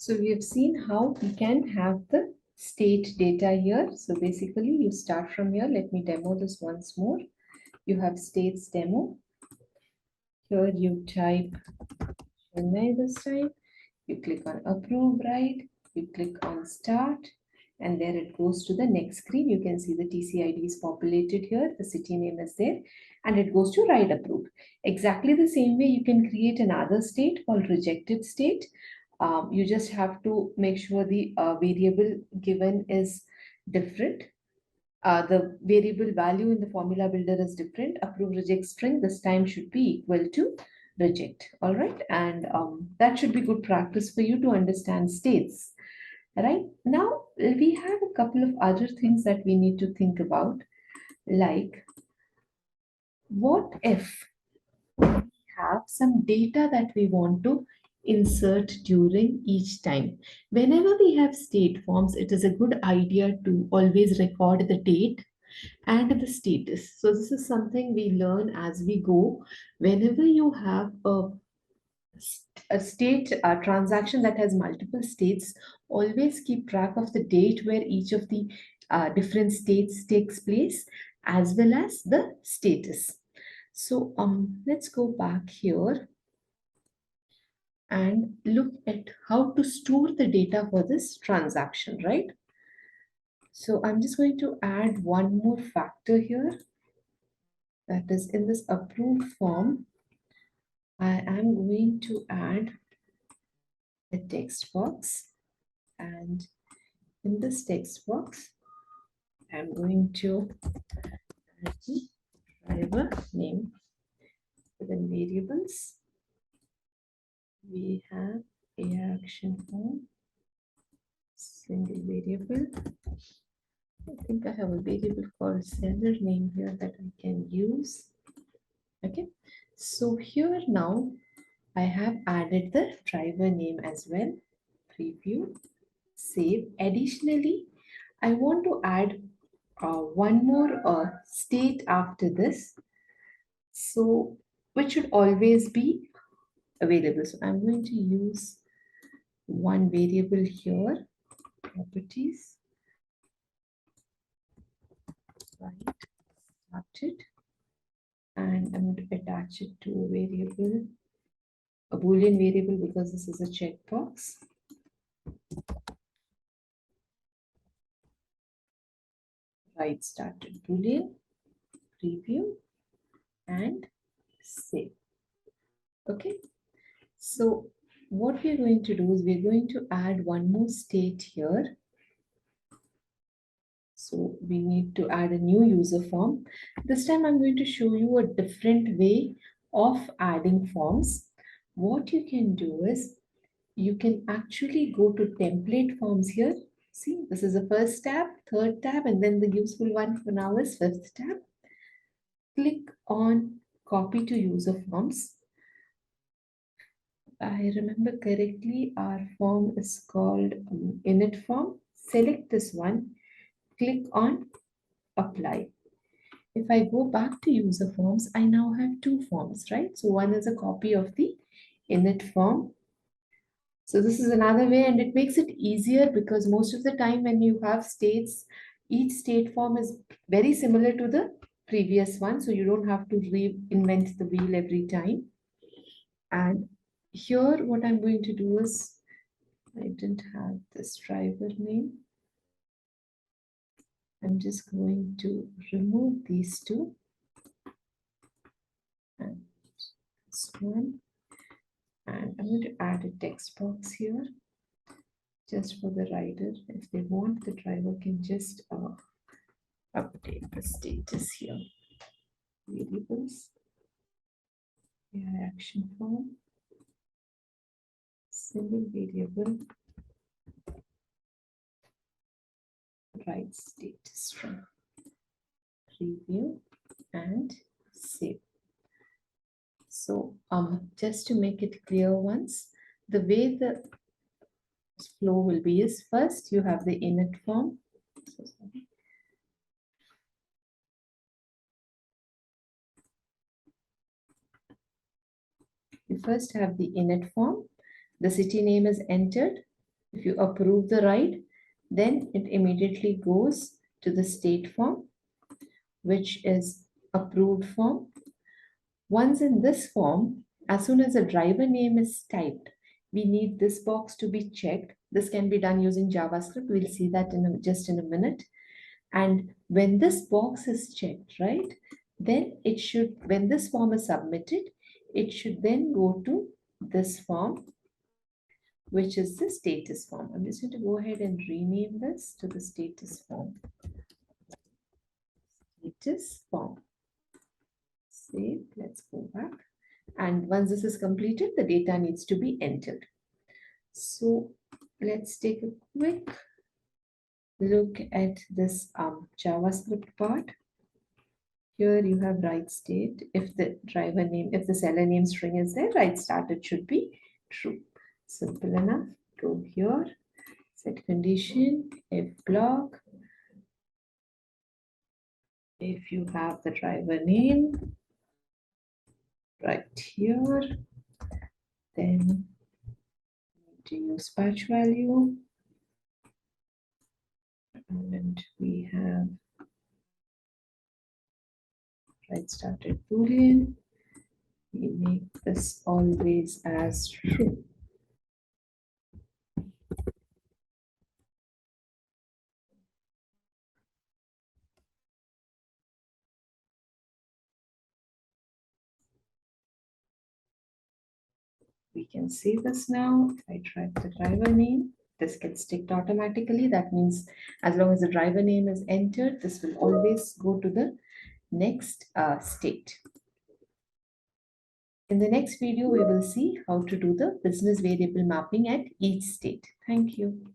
So we have seen how we can have the state data here. So basically you start from here. Let me demo this once more. You have states demo. Here you type Chennai this time. You click on approve, right? You click on start, and there it goes to the next screen. You can see the TCID is populated here. The city name is there, and it goes to write approved. Exactly the same way you can create another state called rejected state. You just have to make sure the variable given is different. The variable value in the formula builder is different. Approve reject string this time should be equal to reject. All right. And that should be good practice for you to understand states. Right. Now, we have a couple of other things that we need to think about. Like, what if we have some data that we want to insert during each time? Whenever we have state forms, it is a good idea to always record the date and the status. So this is something we learn as we go. Whenever you have a state transaction that has multiple states, always keep track of the date where each of the different states takes place, as well as the status. So let's go back here and look at how to store the data for this transaction, right? So I'm just going to add one more factor here, that is in this approved form. I am going to add a text box, and in this text box I'm going to add the driver name. Within variables we have a action form, single variable. I think I have a variable called seller name here that I can use. Okay, so here now I have added the driver name as well. Preview, save. Additionally, I want to add one more state after this, so which should always be available. So I'm going to use one variable here, properties, right, started, and I'm going to attach it to a variable, a Boolean variable, because this is a checkbox. Right, started Boolean, preview, and save. Okay, so what we're going to do is we're going to add one more state here. So we need to add a new user form. This time I'm going to show you a different way of adding forms. What you can do is you can actually go to template forms here. See, this is the first tab, third tab, and then the useful one for now is fifth tab. Click on copy to user forms. I remember correctly, our form is called init form. Select this one, click on apply. If I go back to user forms, I now have two forms, right? So one is a copy of the init form. So this is another way, and it makes it easier because most of the time when you have states, each state form is very similar to the previous one. So you don't have to reinvent the wheel every time. And here what I'm going to do is, I didn't have this driver name. I'm just going to remove these two. And this one. And I'm going to add a text box here just for the rider. If they want, the driver can just update the status here. Variables, action form, single variable, write status from preview and save. So just to make it clear once, the way the flow will be is first you have the init form. So sorry. You first have the init form. The city name is entered. If you approve the ride, then it immediately goes to the state form, which is approved form. Once in this form, as soon as the driver name is typed, we need this box to be checked. This can be done using JavaScript. We'll see that just in a minute. And when this box is checked, right, then it should, when this form is submitted, it should then go to this form, which is the status form. I'm just going to go ahead and rename this to the status form. Status form. Save. Let's go back. And once this is completed, the data needs to be entered. So let's take a quick look at this JavaScript part. Here you have write state. If the driver name, if the seller name string is there, write started should be true. Simple enough. Go here, set condition, if block. If you have the driver name right here, then to use patch value. And we have right started boolean. We make this always as true. We can see this now. If I type the driver name, this gets ticked automatically. That means as long as the driver name is entered, this will always go to the next state. In the next video, we will see how to do the business variable mapping at each state. Thank you.